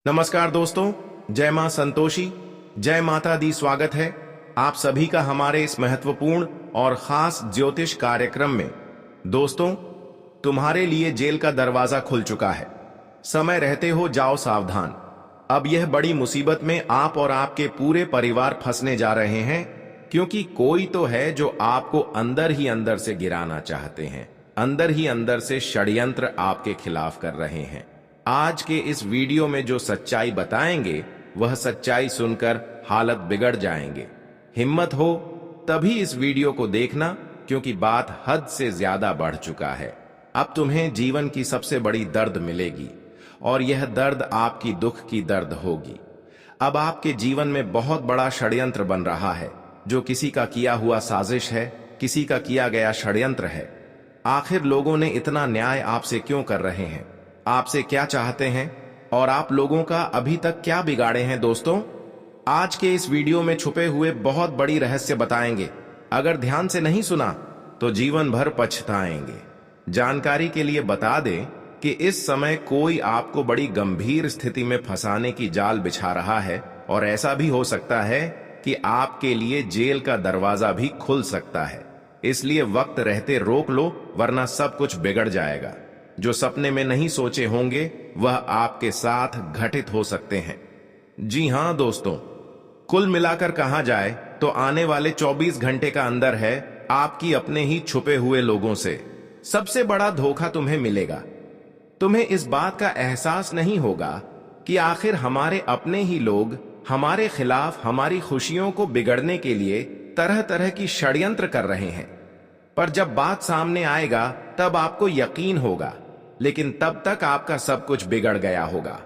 नमस्कार दोस्तों, जय मां संतोषी, जय माता दी। स्वागत है आप सभी का हमारे इस महत्वपूर्ण और खास ज्योतिष कार्यक्रम में। दोस्तों, तुम्हारे लिए जेल का दरवाजा खुल चुका है। समय रहते हो जाओ सावधान। अब यह बड़ी मुसीबत में आप और आपके पूरे परिवार फंसने जा रहे हैं, क्योंकि कोई तो है जो आपको अंदर ही अंदर से गिराना चाहते हैं, अंदर ही अंदर से षड्यंत्र आपके खिलाफ कर रहे हैं। आज के इस वीडियो में जो सच्चाई बताएंगे, वह सच्चाई सुनकर हालत बिगड़ जाएंगे। हिम्मत हो तभी इस वीडियो को देखना, क्योंकि बात हद से ज्यादा बढ़ चुका है। अब तुम्हें जीवन की सबसे बड़ी दर्द मिलेगी, और यह दर्द आपकी दुख की दर्द होगी। अब आपके जीवन में बहुत बड़ा षड्यंत्र बन रहा है, जो किसी का किया हुआ साजिश है, किसी का किया गया षड्यंत्र है। आखिर लोगों ने इतना न्याय आपसे क्यों कर रहे हैं, आपसे क्या चाहते हैं, और आप लोगों का अभी तक क्या बिगाड़े हैं? दोस्तों, आज के इस वीडियो में छुपे हुए बहुत बड़ी रहस्य बताएंगे। अगर ध्यान से नहीं सुना तो जीवन भर पछताएंगे। जानकारी के लिए बता दें कि इस समय कोई आपको बड़ी गंभीर स्थिति में फंसाने की जाल बिछा रहा है, और ऐसा भी हो सकता है कि आपके लिए जेल का दरवाजा भी खुल सकता है। इसलिए वक्त रहते रोक लो, वरना सब कुछ बिगड़ जाएगा। जो सपने में नहीं सोचे होंगे वह आपके साथ घटित हो सकते हैं। जी हां दोस्तों, कुल मिलाकर कहा जाए तो आने वाले 24 घंटे का अंदर है आपकी अपने ही छुपे हुए लोगों से सबसे बड़ा धोखा तुम्हें मिलेगा। तुम्हें इस बात का एहसास नहीं होगा कि आखिर हमारे अपने ही लोग हमारे खिलाफ हमारी खुशियों को बिगड़ने के लिए तरह तरह की षड्यंत्र कर रहे हैं। पर जब बात सामने आएगा तब आपको यकीन होगा, लेकिन तब तक आपका सब कुछ बिगड़ गया होगा।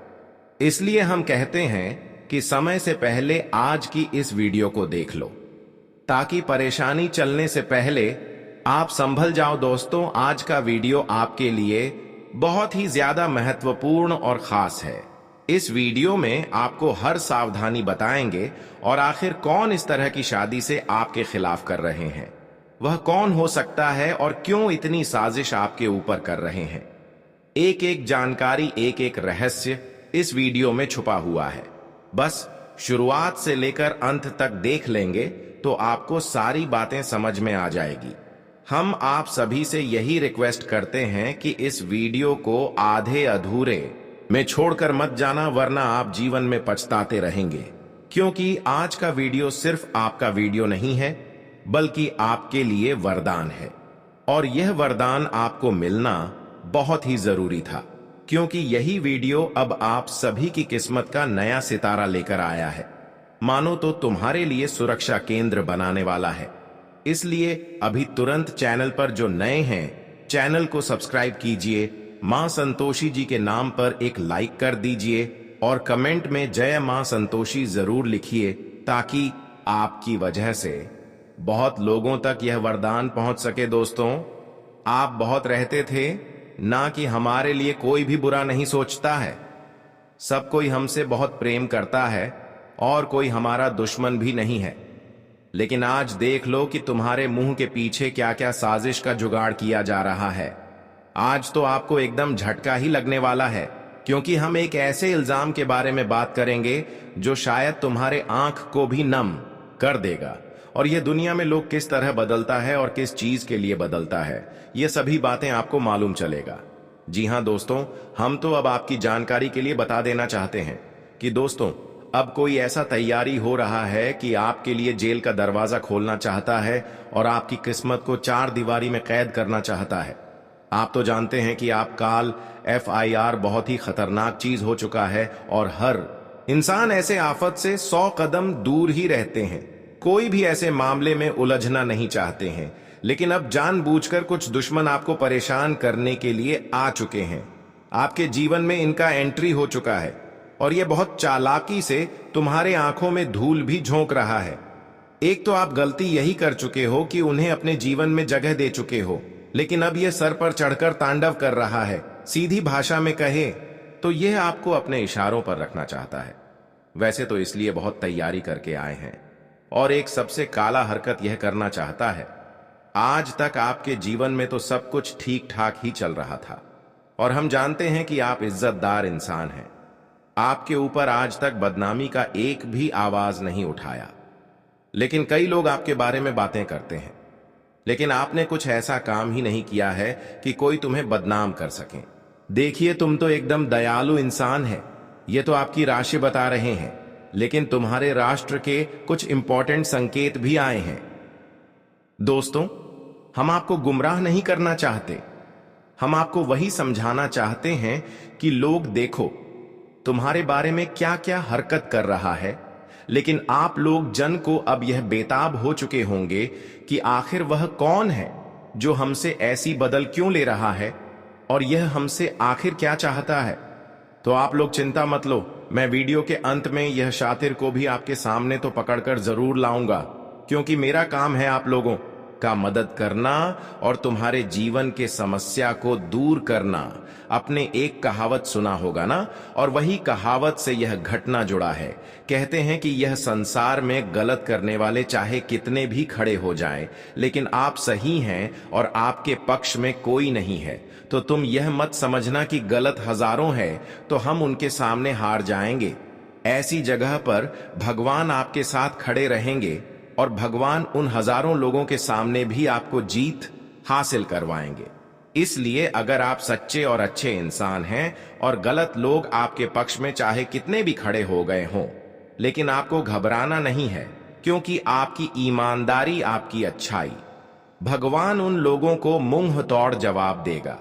इसलिए हम कहते हैं कि समय से पहले आज की इस वीडियो को देख लो, ताकि परेशानी चलने से पहले आप संभल जाओ। दोस्तों, आज का वीडियो आपके लिए बहुत ही ज्यादा महत्वपूर्ण और खास है। इस वीडियो में आपको हर सावधानी बताएंगे, और आखिर कौन इस तरह की शादी से आपके खिलाफ कर रहे हैं, वह कौन हो सकता है, और क्यों इतनी साजिश आपके ऊपर कर रहे हैं। एक एक जानकारी, एक एक रहस्य इस वीडियो में छुपा हुआ है। बस शुरुआत से लेकर अंत तक देख लेंगे तो आपको सारी बातें समझ में आ जाएगी। हम आप सभी से यही रिक्वेस्ट करते हैं कि इस वीडियो को आधे अधूरे में छोड़कर मत जाना, वरना आप जीवन में पछताते रहेंगे। क्योंकि आज का वीडियो सिर्फ आपका वीडियो नहीं है, बल्कि आपके लिए वरदान है। और यह वरदान आपको मिलना बहुत ही जरूरी था, क्योंकि यही वीडियो अब आप सभी की किस्मत का नया सितारा लेकर आया है। मानो तो तुम्हारे लिए सुरक्षा केंद्र बनाने वाला है। इसलिए अभी तुरंत चैनल पर जो नए हैं, चैनल को सब्सक्राइब कीजिए, मां संतोषी जी के नाम पर एक लाइक कर दीजिए, और कमेंट में जय मां संतोषी जरूर लिखिए, ताकि आपकी वजह से बहुत लोगों तक यह वरदान पहुंच सके। दोस्तों, आप बहुत रहते थे ना कि हमारे लिए कोई भी बुरा नहीं सोचता है। सब कोई हमसे बहुत प्रेम करता है, और कोई हमारा दुश्मन भी नहीं है। लेकिन आज देख लो कि तुम्हारे मुंह के पीछे क्या क्या साजिश का जुगाड़ किया जा रहा है। आज तो आपको एकदम झटका ही लगने वाला है, क्योंकि हम एक ऐसे इल्जाम के बारे में बात करेंगे जो शायद तुम्हारे आंख को भी नम कर देगा। और यह दुनिया में लोग किस तरह बदलता है और किस चीज के लिए बदलता है, ये सभी बातें आपको मालूम चलेगा। जी हां दोस्तों, हम तो अब आपकी जानकारी के लिए बता देना चाहते हैं कि दोस्तों, अब कोई ऐसा तैयारी हो रहा है कि आपके लिए जेल का दरवाजा खोलना चाहता है, और आपकी किस्मत को चार दीवारी में कैद करना चाहता है। आप तो जानते हैं कि आप काल FIR बहुत ही खतरनाक चीज हो चुका है, और हर इंसान ऐसे आफत से 100 कदम दूर ही रहते हैं। कोई भी ऐसे मामले में उलझना नहीं चाहते हैं, लेकिन अब जानबूझकर कुछ दुश्मन आपको परेशान करने के लिए आ चुके हैं। आपके जीवन में इनका एंट्री हो चुका है, और यह बहुत चालाकी से तुम्हारे आंखों में धूल भी झोंक रहा है। एक तो आप गलती यही कर चुके हो कि उन्हें अपने जीवन में जगह दे चुके हो, लेकिन अब यह सर पर चढ़कर तांडव कर रहा है। सीधी भाषा में कहे तो यह आपको अपने इशारों पर रखना चाहता है। वैसे तो इसलिए बहुत तैयारी करके आए हैं, और एक सबसे काला हरकत यह करना चाहता है। आज तक आपके जीवन में तो सब कुछ ठीक ठाक ही चल रहा था, और हम जानते हैं कि आप इज्जतदार इंसान हैं। आपके ऊपर आज तक बदनामी का एक भी आवाज नहीं उठाया। लेकिन कई लोग आपके बारे में बातें करते हैं, लेकिन आपने कुछ ऐसा काम ही नहीं किया है कि कोई तुम्हें बदनाम कर सके। देखिए, तुम तो एकदम दयालु इंसान है, ये तो आपकी राशि बता रहे हैं, लेकिन तुम्हारे राष्ट्र के कुछ इंपॉर्टेंट संकेत भी आए हैं। दोस्तों, हम आपको गुमराह नहीं करना चाहते, हम आपको वही समझाना चाहते हैं कि लोग देखो तुम्हारे बारे में क्या क्या हरकत कर रहा है, लेकिन आप लोग जन को अब यह बेताब हो चुके होंगे कि आखिर वह कौन है जो हमसे ऐसी बदल क्यों ले रहा है और यह हमसे आखिर क्या चाहता है। तो आप लोग चिंता मत लो, मैं वीडियो के अंत में यह शातिर को भी आपके सामने तो पकड़कर जरूर लाऊंगा, क्योंकि मेरा काम है आप लोगों का मदद करना और तुम्हारे जीवन के समस्या को दूर करना। अपने एक कहावत सुना होगा ना, और वही कहावत से यह घटना जुड़ा है। कहते हैं कि यह संसार में गलत करने वाले चाहे कितने भी खड़े हो जाएं, लेकिन आप सही हैं और आपके पक्ष में कोई नहीं है। तो तुम यह मत समझना कि गलत हजारों है तो हम उनके सामने हार जाएंगे। ऐसी जगह पर भगवान आपके साथ खड़े रहेंगे और भगवान उन हजारों लोगों के सामने भी आपको जीत हासिल करवाएंगे। इसलिए अगर आप सच्चे और अच्छे इंसान हैं और गलत लोग आपके पक्ष में चाहे कितने भी खड़े हो गए हों, लेकिन आपको घबराना नहीं है, क्योंकि आपकी ईमानदारी, आपकी अच्छाई, भगवान उन लोगों को मुंह तोड़ जवाब देगा।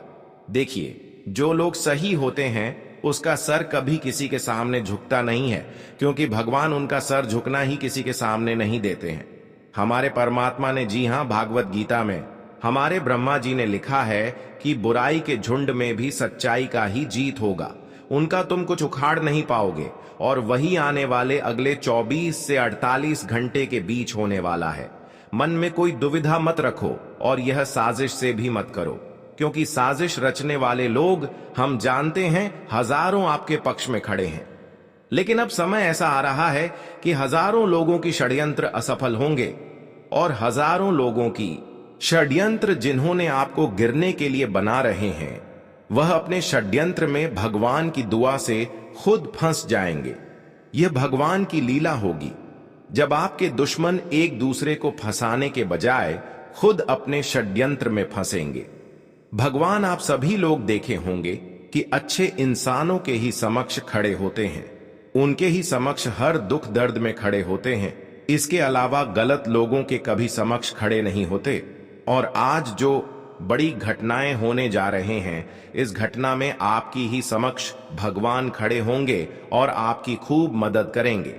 देखिए, जो लोग सही होते हैं उसका सर कभी किसी के सामने झुकता नहीं है, क्योंकि भगवान उनका सर झुकना ही किसी के सामने नहीं देते हैं। हमारे परमात्मा ने, जी हां, भागवत गीता में हमारे ब्रह्मा जी ने लिखा है कि बुराई के झुंड में भी सच्चाई का ही जीत होगा, उनका तुम कुछ उखाड़ नहीं पाओगे, और वही आने वाले अगले 24 से 48 घंटे के बीच होने वाला है। मन में कोई दुविधा मत रखो और यह साजिश से भी मत करो, क्योंकि साजिश रचने वाले लोग हम जानते हैं हजारों आपके पक्ष में खड़े हैं। लेकिन अब समय ऐसा आ रहा है कि हजारों लोगों की षड्यंत्र असफल होंगे, और हजारों लोगों की षड्यंत्र जिन्होंने आपको गिरने के लिए बना रहे हैं, वह अपने षड्यंत्र में भगवान की दुआ से खुद फंस जाएंगे। यह भगवान की लीला होगी जब आपके दुश्मन एक दूसरे को फंसाने के बजाय खुद अपने षड्यंत्र में फंसेंगे। भगवान आप सभी लोग देखे होंगे कि अच्छे इंसानों के ही समक्ष खड़े होते हैं, उनके ही समक्ष हर दुख दर्द में खड़े होते हैं। इसके अलावा गलत लोगों के कभी समक्ष खड़े नहीं होते। और आज जो बड़ी घटनाएं होने जा रहे हैं, इस घटना में आपकी ही समक्ष भगवान खड़े होंगे और आपकी खूब मदद करेंगे।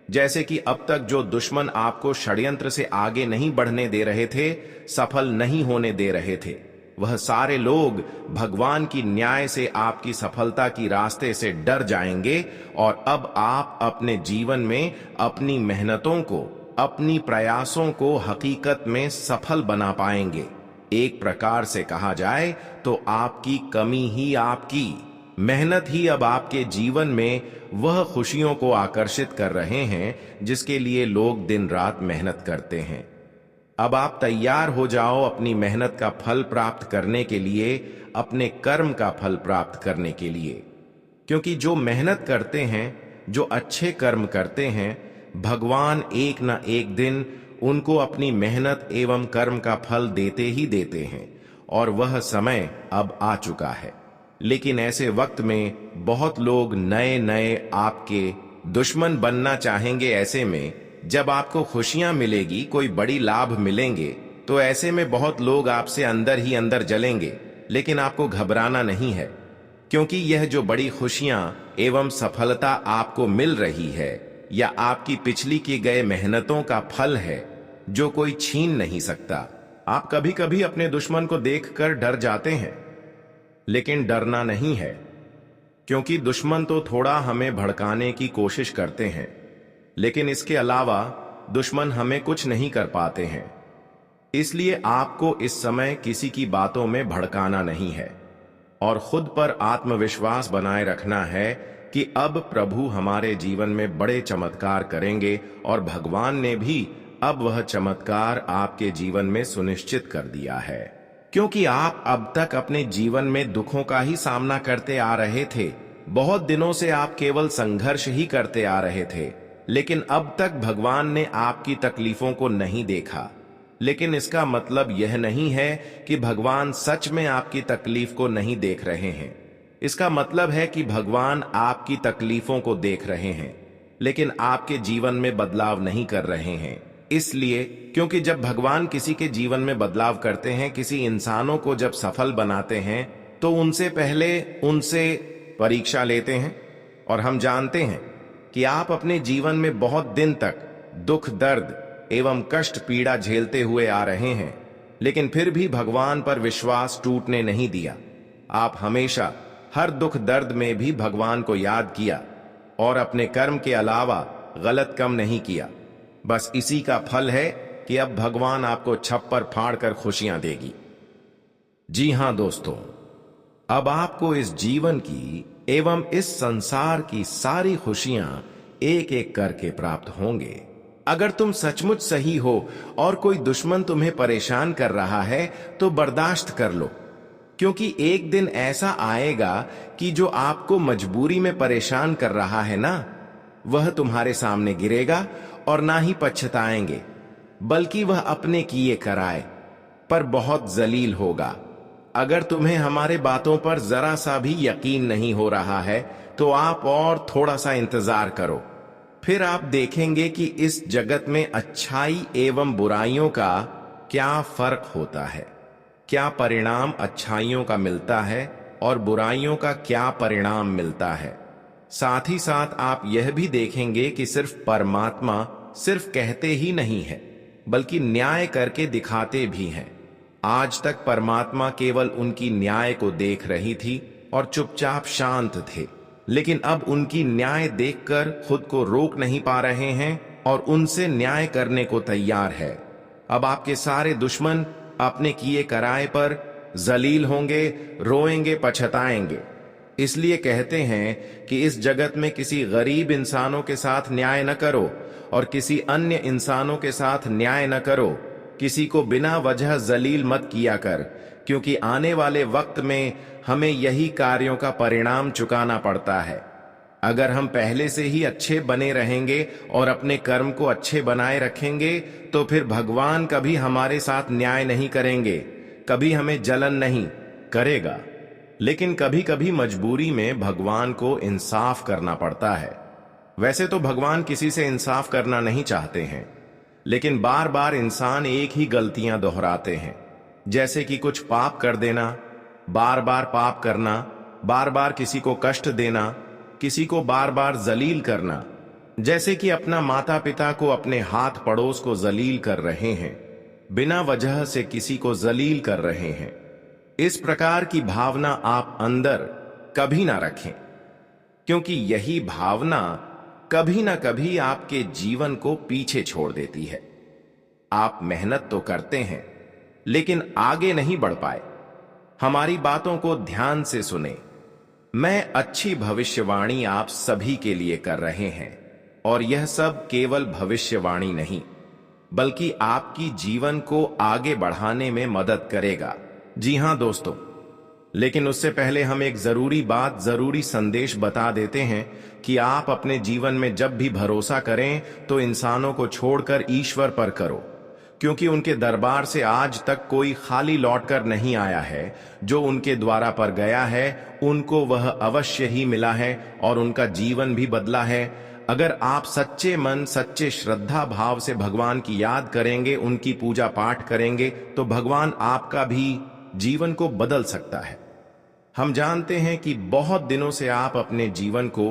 जैसे कि अब तक जो दुश्मन आपको षड्यंत्र से आगे नहीं बढ़ने दे रहे थे, सफल नहीं होने दे रहे थे, वह सारे लोग भगवान की न्याय से आपकी सफलता की रास्ते से डर जाएंगे, और अब आप अपने जीवन में अपनी मेहनतों को, अपनी प्रयासों को हकीकत में सफल बना पाएंगे। एक प्रकार से कहा जाए तो आपकी कमी ही, आपकी मेहनत ही अब आपके जीवन में वह खुशियों को आकर्षित कर रहे हैं जिसके लिए लोग दिन रात मेहनत करते हैं। अब आप तैयार हो जाओ अपनी मेहनत का फल प्राप्त करने के लिए, अपने कर्म का फल प्राप्त करने के लिए, क्योंकि जो मेहनत करते हैं, जो अच्छे कर्म करते हैं, भगवान एक न एक दिन उनको अपनी मेहनत एवं कर्म का फल देते ही देते हैं, और वह समय अब आ चुका है। लेकिन ऐसे वक्त में बहुत लोग नए नए आपके दुश्मन बनना चाहेंगे। ऐसे में जब आपको खुशियां मिलेगी, कोई बड़ी लाभ मिलेंगे, तो ऐसे में बहुत लोग आपसे अंदर ही अंदर जलेंगे। लेकिन आपको घबराना नहीं है, क्योंकि यह जो बड़ी खुशियां एवं सफलता आपको मिल रही है, या आपकी पिछली की गए मेहनतों का फल है जो कोई छीन नहीं सकता। आप कभी कभी अपने दुश्मन को देखकर डर जाते हैं, लेकिन डरना नहीं है, क्योंकि दुश्मन तो थोड़ा हमें भड़काने की कोशिश करते हैं, लेकिन इसके अलावा दुश्मन हमें कुछ नहीं कर पाते हैं। इसलिए आपको इस समय किसी की बातों में भड़काना नहीं है, और खुद पर आत्मविश्वास बनाए रखना है कि अब प्रभु हमारे जीवन में बड़े चमत्कार करेंगे, और भगवान ने भी अब वह चमत्कार आपके जीवन में सुनिश्चित कर दिया है। क्योंकि आप अब तक अपने जीवन में दुखों का ही सामना करते आ रहे थे, बहुत दिनों से आप केवल संघर्ष ही करते आ रहे थे, लेकिन अब तक भगवान ने आपकी तकलीफों को नहीं देखा। लेकिन इसका मतलब यह नहीं है कि भगवान सच में आपकी तकलीफ को नहीं देख रहे हैं। इसका मतलब है कि भगवान आपकी तकलीफों को देख रहे हैं, लेकिन आपके जीवन में बदलाव नहीं कर रहे हैं। इसलिए क्योंकि जब भगवान किसी के जीवन में बदलाव करते हैं, किसी इंसानों को जब सफल बनाते हैं, तो उनसे पहले उनसे परीक्षा लेते हैं। और हम जानते हैं कि आप अपने जीवन में बहुत दिन तक दुख, दर्द एवं कष्ट, पीड़ा झेलते हुए आ रहे हैं, लेकिन फिर भी भगवान पर विश्वास टूटने नहीं दिया। आप हमेशा हर दुख दर्द में भी भगवान को याद किया और अपने कर्म के अलावा गलत काम नहीं किया। बस इसी का फल है कि अब भगवान आपको छप्पर फाड़ कर खुशियां देगी। जी हां दोस्तों, अब आपको इस जीवन की एवं इस संसार की सारी खुशियां एक एक करके प्राप्त होंगे। अगर तुम सचमुच सही हो और कोई दुश्मन तुम्हें परेशान कर रहा है तो बर्दाश्त कर लो, क्योंकि एक दिन ऐसा आएगा कि जो आपको मजबूरी में परेशान कर रहा है ना, वह तुम्हारे सामने गिरेगा और ना ही पछताएंगे, बल्कि वह अपने किए कराए पर बहुत जलील होगा। अगर तुम्हें हमारे बातों पर जरा सा भी यकीन नहीं हो रहा है तो आप और थोड़ा सा इंतजार करो, फिर आप देखेंगे कि इस जगत में अच्छाई एवं बुराइयों का क्या फर्क होता है, क्या परिणाम अच्छाइयों का मिलता है और बुराइयों का क्या परिणाम मिलता है। साथ ही साथ आप यह भी देखेंगे कि सिर्फ परमात्मा सिर्फ कहते ही नहीं है, बल्कि न्याय करके दिखाते भी हैं। आज तक परमात्मा केवल उनकी न्याय को देख रही थी और चुपचाप शांत थे, लेकिन अब उनकी न्याय देखकर खुद को रोक नहीं पा रहे हैं और उनसे न्याय करने को तैयार है। अब आपके सारे दुश्मन अपने किए कराए पर जलील होंगे, रोएंगे, पछताएंगे। इसलिए कहते हैं कि इस जगत में किसी गरीब इंसानों के साथ न्याय न करो और किसी अन्य इंसानों के साथ न्याय न करो। किसी को बिना वजह जलील मत किया कर, क्योंकि आने वाले वक्त में हमें यही कार्यों का परिणाम चुकाना पड़ता है। अगर हम पहले से ही अच्छे बने रहेंगे और अपने कर्म को अच्छे बनाए रखेंगे तो फिर भगवान कभी हमारे साथ न्याय नहीं करेंगे, कभी हमें जलन नहीं करेगा। लेकिन कभी कभी मजबूरी में भगवान को इंसाफ करना पड़ता है। वैसे तो भगवान किसी से इंसाफ करना नहीं चाहते हैं, लेकिन बार बार इंसान एक ही गलतियां दोहराते हैं, जैसे कि कुछ पाप कर देना, बार बार पाप करना, बार बार किसी को कष्ट देना, किसी को बार बार जलील करना, जैसे कि अपना माता पिता को, अपने हाथ पड़ोस को जलील कर रहे हैं, बिना वजह से किसी को जलील कर रहे हैं। इस प्रकार की भावना आप अंदर कभी ना रखें, क्योंकि यही भावना कभी ना कभी आपके जीवन को पीछे छोड़ देती है। आप मेहनत तो करते हैं, लेकिन आगे नहीं बढ़ पाए। हमारी बातों को ध्यान से सुने। मैं अच्छी भविष्यवाणी आप सभी के लिए कर रहे हैं, और यह सब केवल भविष्यवाणी नहीं, बल्कि आपकी जीवन को आगे बढ़ाने में मदद करेगा। जी हां दोस्तों, लेकिन उससे पहले हम एक जरूरी बात, जरूरी संदेश बता देते हैं कि आप अपने जीवन में जब भी भरोसा करें तो इंसानों को छोड़कर ईश्वर पर करो, क्योंकि उनके दरबार से आज तक कोई खाली लौटकर नहीं आया है। जो उनके द्वारा पर गया है उनको वह अवश्य ही मिला है और उनका जीवन भी बदला है। अगर आप सच्चे मन, सच्चे श्रद्धा भाव से भगवान की याद करेंगे, उनकी पूजा पाठ करेंगे, तो भगवान आपका भी जीवन को बदल सकता है। हम जानते हैं कि बहुत दिनों से आप अपने जीवन को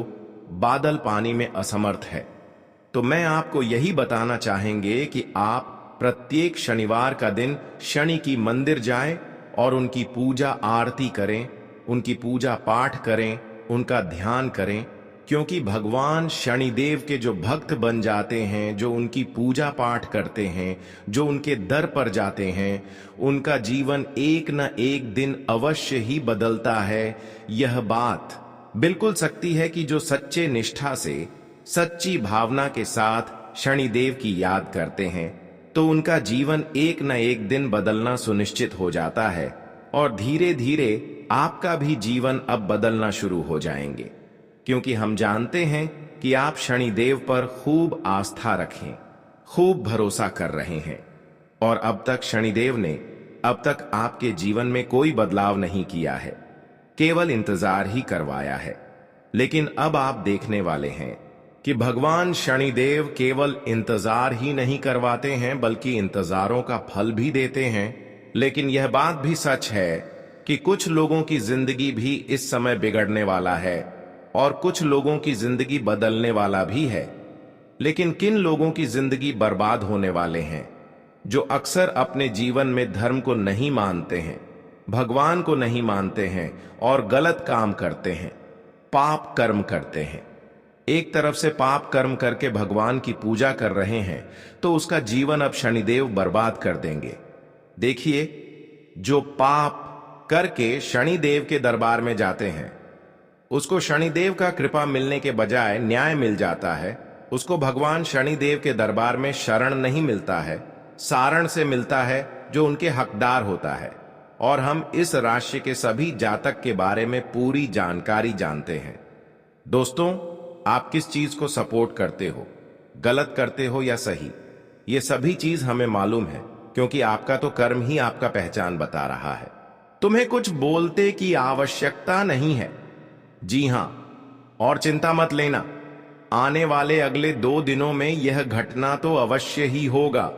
बादल पानी में असमर्थ है, तो मैं आपको यही बताना चाहेंगे कि आप प्रत्येक शनिवार का दिन शनि की मंदिर जाएं और उनकी पूजा आरती करें, उनकी पूजा पाठ करें, उनका ध्यान करें, क्योंकि भगवान शनिदेव के जो भक्त बन जाते हैं, जो उनकी पूजा पाठ करते हैं, जो उनके दर पर जाते हैं, उनका जीवन एक न एक दिन अवश्य ही बदलता है। यह बात बिल्कुल सच्ची है कि जो सच्चे निष्ठा से, सच्ची भावना के साथ शनिदेव की याद करते हैं, तो उनका जीवन एक न एक दिन बदलना सुनिश्चित हो जाता है और धीरे धीरे आपका भी जीवन अब बदलना शुरू हो जाएंगे। क्योंकि हम जानते हैं कि आप शनिदेव पर खूब आस्था रखें, खूब भरोसा कर रहे हैं। और अब तक शनिदेव ने अब तक आपके जीवन में कोई बदलाव नहीं किया है, केवल इंतजार ही करवाया है। लेकिन अब आप देखने वाले हैं कि भगवान शनिदेव केवल इंतजार ही नहीं करवाते हैं, बल्कि इंतजारों का फल भी देते हैं। लेकिन यह बात भी सच है कि कुछ लोगों की जिंदगी भी इस समय बिगड़ने वाला है और कुछ लोगों की जिंदगी बदलने वाला भी है। लेकिन किन लोगों की जिंदगी बर्बाद होने वाले हैं? जो अक्सर अपने जीवन में धर्म को नहीं मानते हैं, भगवान को नहीं मानते हैं और गलत काम करते हैं, पाप कर्म करते हैं। एक तरफ से पाप कर्म करके भगवान की पूजा कर रहे हैं, तो उसका जीवन अब शनिदेव बर्बाद कर देंगे। देखिए, जो पाप करके शनिदेव के दरबार में जाते हैं, उसको शनिदेव का कृपा मिलने के बजाय न्याय मिल जाता है। उसको भगवान शनिदेव के दरबार में शरण नहीं मिलता है, सारण से मिलता है, जो उनके हकदार होता है। और हम इस राशि के सभी जातक के बारे में पूरी जानकारी जानते हैं। दोस्तों, आप किस चीज को सपोर्ट करते हो, गलत करते हो या सही, ये सभी चीज हमें मालूम है, क्योंकि आपका तो कर्म ही आपका पहचान बता रहा है। तुम्हें कुछ बोलते की आवश्यकता नहीं है। जी हां, और चिंता मत लेना, आने वाले अगले 2 दिनों में यह घटना तो अवश्य ही होगा।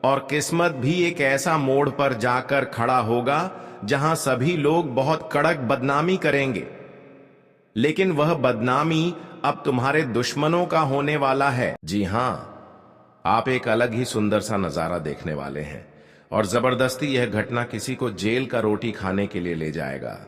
और किस्मत भी एक ऐसा मोड़ पर जाकर खड़ा होगा जहां सभी लोग बहुत कड़क बदनामी करेंगे। लेकिन वह बदनामी अब तुम्हारे दुश्मनों का होने वाला है। जी हां, आप एक अलग ही सुंदर सा नजारा देखने वाले हैं और जबरदस्ती यह घटना किसी को जेल का रोटी खाने के लिए ले जाएगा।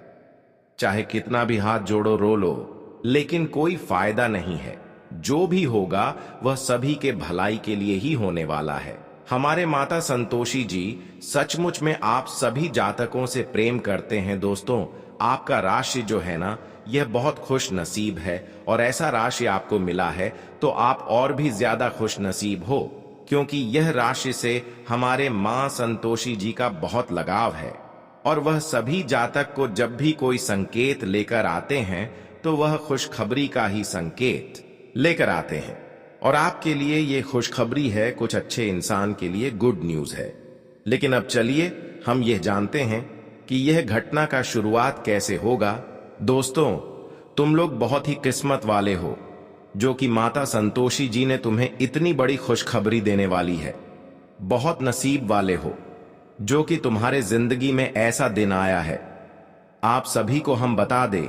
चाहे कितना भी हाथ जोड़ो रो लो, लेकिन कोई फायदा नहीं है। जो भी होगा वह सभी के भलाई के लिए ही होने वाला है। हमारे माता संतोषी जी सचमुच में आप सभी जातकों से प्रेम करते हैं। दोस्तों, आपका राशि जो है ना, यह बहुत खुश नसीब है और ऐसा राशि आपको मिला है तो आप और भी ज्यादा खुश नसीब हो, क्योंकि यह राशि से हमारे मां संतोषी जी का बहुत लगाव है। और वह सभी जातक को जब भी कोई संकेत लेकर आते हैं तो वह खुशखबरी का ही संकेत लेकर आते हैं। और आपके लिए ये खुशखबरी है, कुछ अच्छे इंसान के लिए गुड न्यूज है। लेकिन अब चलिए हम यह जानते हैं कि यह घटना का शुरुआत कैसे होगा। दोस्तों, तुम लोग बहुत ही किस्मत वाले हो जो कि माता संतोषी जी ने तुम्हें इतनी बड़ी खुशखबरी देने वाली है। बहुत नसीब वाले हो जो कि तुम्हारे जिंदगी में ऐसा दिन आया है। आप सभी को हम बता दें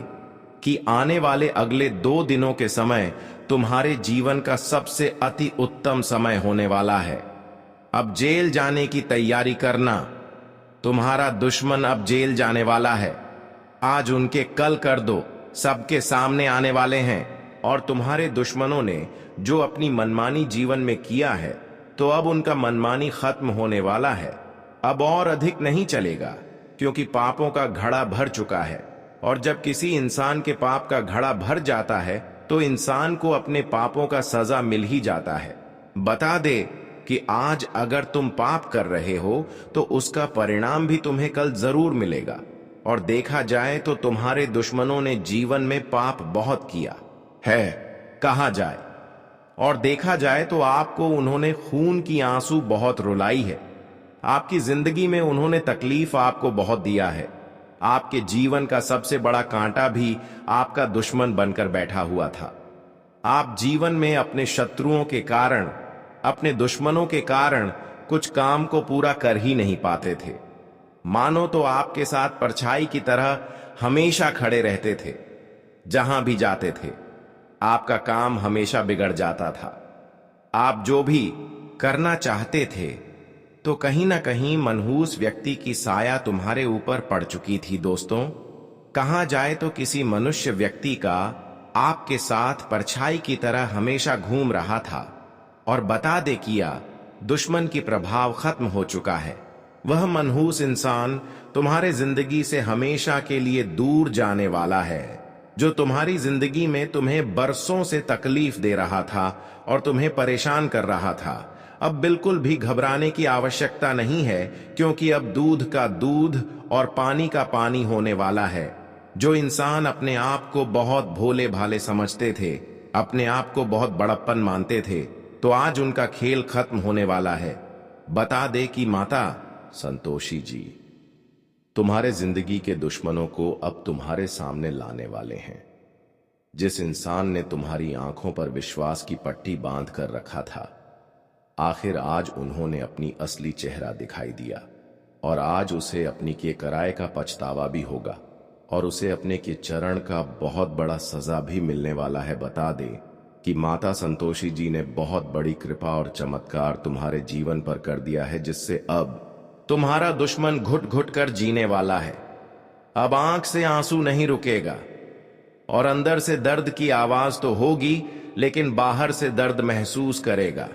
कि आने वाले अगले 2 दिनों के समय तुम्हारे जीवन का सबसे अति उत्तम समय होने वाला है। अब जेल जाने की तैयारी करना। तुम्हारा दुश्मन अब जेल जाने वाला है। आज उनके कल कर दो सबके सामने आने वाले हैं। और तुम्हारे दुश्मनों ने जो अपनी मनमानी जीवन में किया है, तो अब उनका मनमानी खत्म होने वाला है। अब और अधिक नहीं चलेगा, क्योंकि पापों का घड़ा भर चुका है। और जब किसी इंसान के पाप का घड़ा भर जाता है तो इंसान को अपने पापों का सजा मिल ही जाता है। बता दे कि आज अगर तुम पाप कर रहे हो तो उसका परिणाम भी तुम्हें कल जरूर मिलेगा। और देखा जाए तो तुम्हारे दुश्मनों ने जीवन में पाप बहुत किया है, कहा जाए। और देखा जाए तो आपको उन्होंने खून की आंसू बहुत रुलाई है। आपकी जिंदगी में उन्होंने तकलीफ आपको बहुत दिया है। आपके जीवन का सबसे बड़ा कांटा भी आपका दुश्मन बनकर बैठा हुआ था। आप जीवन में अपने शत्रुओं के कारण, अपने दुश्मनों के कारण कुछ काम को पूरा कर ही नहीं पाते थे। मानो तो आपके साथ परछाई की तरह हमेशा खड़े रहते थे। जहां भी जाते थे आपका काम हमेशा बिगड़ जाता था। आप जो भी करना चाहते थे तो कहीं ना कहीं मनहूस व्यक्ति की साया तुम्हारे ऊपर पड़ चुकी थी। दोस्तों, कहा जाए तो किसी मनुष्य व्यक्ति का आपके साथ परछाई की तरह हमेशा घूम रहा था। और बता दे किया दुश्मन की प्रभाव खत्म हो चुका है। वह मनहूस इंसान तुम्हारे जिंदगी से हमेशा के लिए दूर जाने वाला है, जो तुम्हारी जिंदगी में तुम्हें बरसों से तकलीफ दे रहा था और तुम्हें परेशान कर रहा था। अब बिल्कुल भी घबराने की आवश्यकता नहीं है, क्योंकि अब दूध का दूध और पानी का पानी होने वाला है। जो इंसान अपने आप को बहुत भोले भाले समझते थे, अपने आप को बहुत बड़प्पन मानते थे, तो आज उनका खेल खत्म होने वाला है। बता दे कि माता संतोषी जी तुम्हारे जिंदगी के दुश्मनों को अब तुम्हारे सामने लाने वाले हैं। जिस इंसान ने तुम्हारी आंखों पर विश्वास की पट्टी बांध कर रखा था, आखिर आज उन्होंने अपनी असली चेहरा दिखाई दिया, और आज उसे अपनी किए कराए का पछतावा भी होगा, और उसे अपने के चरण का बहुत बड़ा सजा भी मिलने वाला है। बता दे कि माता संतोषी जी ने बहुत बड़ी कृपा और चमत्कार तुम्हारे जीवन पर कर दिया है, जिससे अब तुम्हारा दुश्मन घुट घुट कर जीने वाला है। अब आंख से आंसू नहीं रुकेगा, और अंदर से दर्द की आवाज तो होगी, लेकिन बाहर से दर्द महसूस करेगा।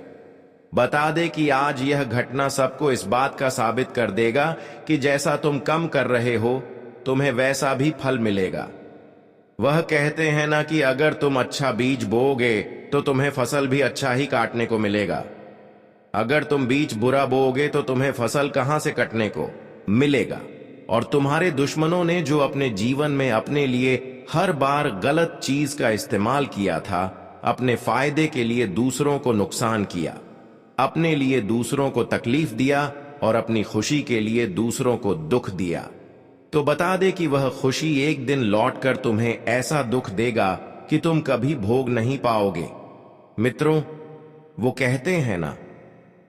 बता दे कि आज यह घटना सबको इस बात का साबित कर देगा कि जैसा तुम कम कर रहे हो, तुम्हें वैसा भी फल मिलेगा। वह कहते हैं ना कि अगर तुम अच्छा बीज बोओगे तो तुम्हें फसल भी अच्छा ही काटने को मिलेगा। अगर तुम बीज बुरा बोओगे तो तुम्हें फसल कहां से कटने को मिलेगा। और तुम्हारे दुश्मनों ने जो अपने जीवन में अपने लिए हर बार गलत चीज का इस्तेमाल किया था, अपने फायदे के लिए दूसरों को नुकसान किया, अपने लिए दूसरों को तकलीफ दिया, और अपनी खुशी के लिए दूसरों को दुख दिया, तो बता दे कि वह खुशी एक दिन लौटकर तुम्हें ऐसा दुख देगा कि तुम कभी भोग नहीं पाओगे। मित्रों, वो कहते हैं ना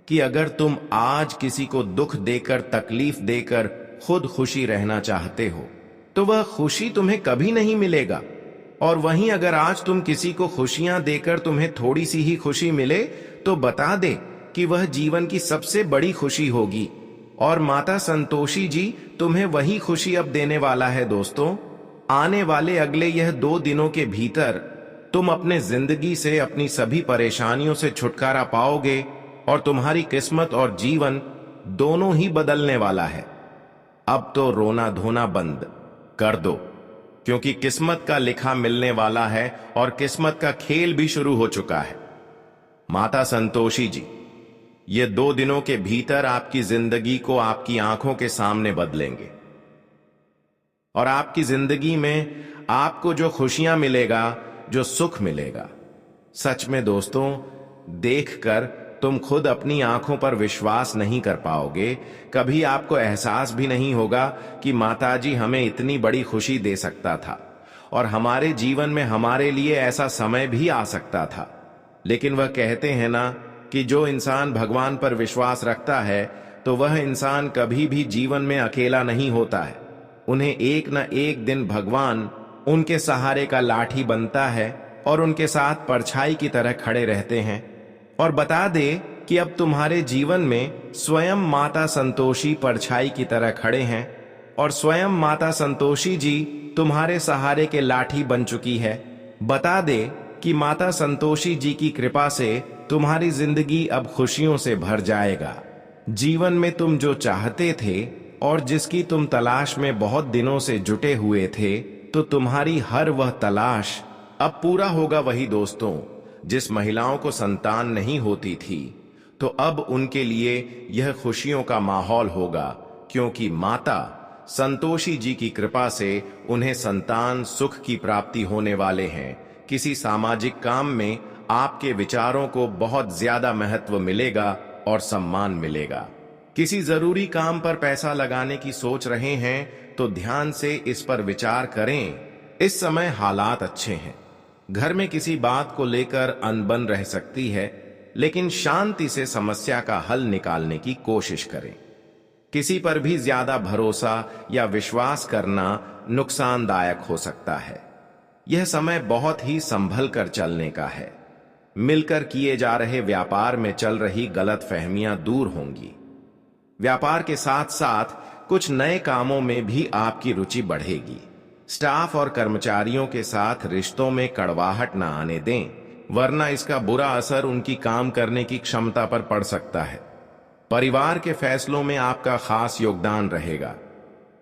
कि अगर तुम आज किसी को दुख देकर, तकलीफ देकर खुद खुशी रहना चाहते हो, तो वह खुशी तुम्हें कभी नहीं मिलेगा। और वहीं अगर आज तुम किसी को खुशियां देकर तुम्हें थोड़ी सी ही खुशी मिले, तो बता दे कि वह जीवन की सबसे बड़ी खुशी होगी। और माता संतोषी जी तुम्हें वही खुशी अब देने वाला है। दोस्तों, आने वाले अगले यह 2 दिनों के भीतर तुम अपने जिंदगी से, अपनी सभी परेशानियों से छुटकारा पाओगे, और तुम्हारी किस्मत और जीवन दोनों ही बदलने वाला है। अब तो रोना धोना बंद कर दो, क्योंकि किस्मत का लिखा मिलने वाला है, और किस्मत का खेल भी शुरू हो चुका है। माता संतोषी जी ये 2 दिनों के भीतर आपकी जिंदगी को आपकी आंखों के सामने बदलेंगे, और आपकी जिंदगी में आपको जो खुशियां मिलेगा, जो सुख मिलेगा, सच में दोस्तों देखकर तुम खुद अपनी आंखों पर विश्वास नहीं कर पाओगे। कभी आपको एहसास भी नहीं होगा कि माताजी हमें इतनी बड़ी खुशी दे सकता था, और हमारे जीवन में हमारे लिए ऐसा समय भी आ सकता था। लेकिन वह कहते हैं ना कि जो इंसान भगवान पर विश्वास रखता है, तो वह इंसान कभी भी जीवन में अकेला नहीं होता है। उन्हें एक न एक दिन भगवान उनके सहारे का लाठी बनता है, और उनके साथ परछाई की तरह खड़े रहते हैं। और बता दे कि अब तुम्हारे जीवन में स्वयं माता संतोषी परछाई की तरह खड़े हैं, और स्वयं माता संतोषी जी तुम्हारे सहारे के लाठी बन चुकी है। बता दे कि माता संतोषी जी की कृपा से तुम्हारी जिंदगी अब खुशियों से भर जाएगा। जीवन में तुम जो चाहते थे, और जिसकी तुम तलाश में बहुत दिनों से जुटे हुए थे, तो तुम्हारी हर वह तलाश अब पूरा होगा। वही दोस्तों, जिस महिलाओं को संतान नहीं होती थी, तो अब उनके लिए यह खुशियों का माहौल होगा, क्योंकि माता संतोषी जी की कृपा से उन्हें संतान सुख की प्राप्ति होने वाले हैं। किसी सामाजिक काम में आपके विचारों को बहुत ज्यादा महत्व मिलेगा और सम्मान मिलेगा। किसी जरूरी काम पर पैसा लगाने की सोच रहे हैं, तो ध्यान से इस पर विचार करें। इस समय हालात अच्छे हैं। घर में किसी बात को लेकर अनबन रह सकती है, लेकिन शांति से समस्या का हल निकालने की कोशिश करें। किसी पर भी ज्यादा भरोसा या विश्वास करना नुकसानदायक हो सकता है। यह समय बहुत ही संभल कर चलने का है। मिलकर किए जा रहे व्यापार में चल रही गलतफहमियां दूर होंगी। व्यापार के साथ साथ कुछ नए कामों में भी आपकी रुचि बढ़ेगी। स्टाफ और कर्मचारियों के साथ रिश्तों में कड़वाहट न आने दें, वरना इसका बुरा असर उनकी काम करने की क्षमता पर पड़ सकता है। परिवार के फैसलों में आपका खास योगदान रहेगा।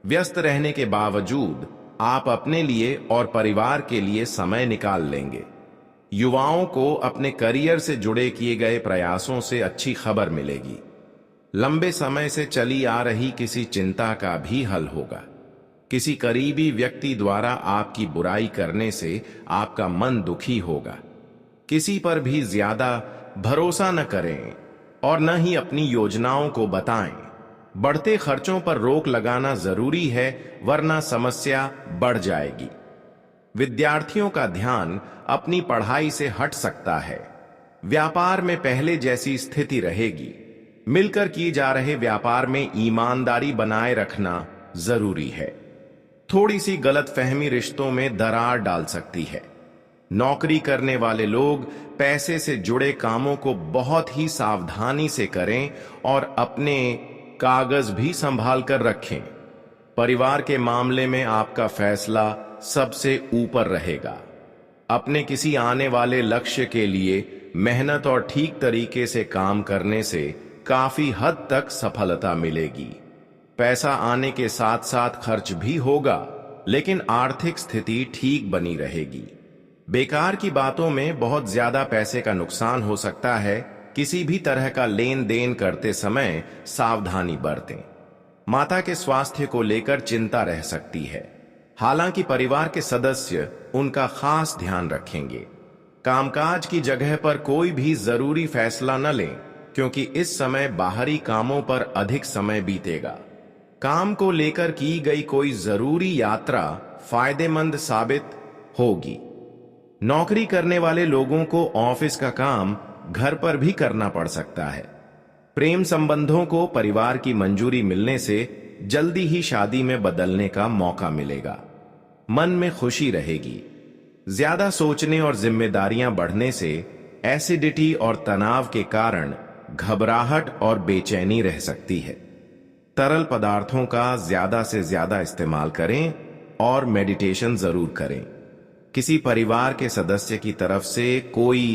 व्यस्त रहने के बावजूद आप अपने लिए और परिवार के लिए समय निकाल लेंगे। युवाओं को अपने करियर से जुड़े किए गए प्रयासों से अच्छी खबर मिलेगी। लंबे समय से चली आ रही किसी चिंता का भी हल होगा। किसी करीबी व्यक्ति द्वारा आपकी बुराई करने से आपका मन दुखी होगा। किसी पर भी ज्यादा भरोसा न करें और न ही अपनी योजनाओं को बताएं। बढ़ते खर्चों पर रोक लगाना जरूरी है, वरना समस्या बढ़ जाएगी। विद्यार्थियों का ध्यान अपनी पढ़ाई से हट सकता है। व्यापार में पहले जैसी स्थिति रहेगी। मिलकर किए जा रहे व्यापार में ईमानदारी बनाए रखना जरूरी है। थोड़ी सी गलतफहमी रिश्तों में दरार डाल सकती है। नौकरी करने वाले लोग पैसे से जुड़े कामों को बहुत ही सावधानी से करें और अपने कागज भी संभाल कर रखें। परिवार के मामले में आपका फैसला सबसे ऊपर रहेगा। अपने किसी आने वाले लक्ष्य के लिए मेहनत और ठीक तरीके से काम करने से काफी हद तक सफलता मिलेगी। पैसा आने के साथ साथ खर्च भी होगा, लेकिन आर्थिक स्थिति ठीक बनी रहेगी। बेकार की बातों में बहुत ज्यादा पैसे का नुकसान हो सकता है। किसी भी तरह का लेन देन करते समय सावधानी बरतें। माता के स्वास्थ्य को लेकर चिंता रह सकती है, हालांकि परिवार के सदस्य उनका खास ध्यान रखेंगे। कामकाज की जगह पर कोई भी जरूरी फैसला न लें, क्योंकि इस समय बाहरी कामों पर अधिक समय बीतेगा। काम को लेकर की गई कोई जरूरी यात्रा फायदेमंद साबित होगी। नौकरी करने वाले लोगों को ऑफिस का काम घर पर भी करना पड़ सकता है। प्रेम संबंधों को परिवार की मंजूरी मिलने से जल्दी ही शादी में बदलने का मौका मिलेगा। मन में खुशी रहेगी। ज्यादा सोचने और जिम्मेदारियां बढ़ने से एसिडिटी और तनाव के कारण घबराहट और बेचैनी रह सकती है। तरल पदार्थों का ज्यादा से ज्यादा इस्तेमाल करें और मेडिटेशन जरूर करें। किसी परिवार के सदस्य की तरफ से कोई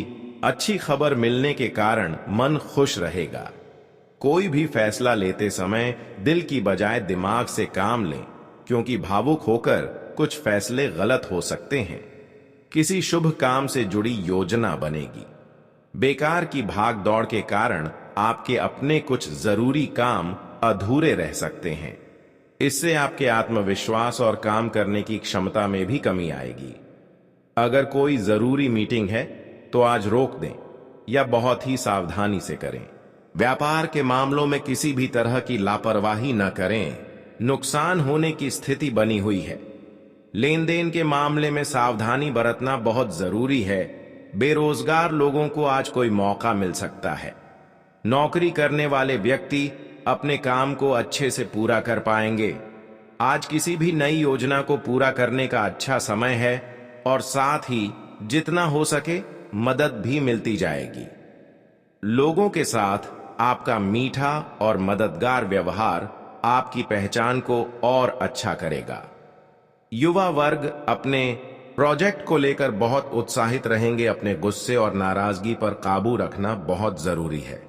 अच्छी खबर मिलने के कारण मन खुश रहेगा। कोई भी फैसला लेते समय दिल की बजाय दिमाग से काम लें, क्योंकि भावुक होकर कुछ फैसले गलत हो सकते हैं। किसी शुभ काम से जुड़ी योजना बनेगी। बेकार की भाग दौड़ के कारण आपके अपने कुछ जरूरी काम अधूरे रह सकते हैं। इससे आपके आत्मविश्वास और काम करने की क्षमता में भी कमी आएगी। अगर कोई जरूरी मीटिंग है तो आज रोक दें या बहुत ही सावधानी से करें। व्यापार के मामलों में किसी भी तरह की लापरवाही न करें, नुकसान होने की स्थिति बनी हुई है। लेन देन के मामले में सावधानी बरतना बहुत जरूरी है। बेरोजगार लोगों को आज कोई मौका मिल सकता है। नौकरी करने वाले व्यक्ति अपने काम को अच्छे से पूरा कर पाएंगे। आज किसी भी नई योजना को पूरा करने का अच्छा समय है और साथ ही जितना हो सके मदद भी मिलती जाएगी। लोगों के साथ आपका मीठा और मददगार व्यवहार आपकी पहचान को और अच्छा करेगा। युवा वर्ग अपने प्रोजेक्ट को लेकर बहुत उत्साहित रहेंगे। अपने गुस्से और नाराजगी पर काबू रखना बहुत जरूरी है।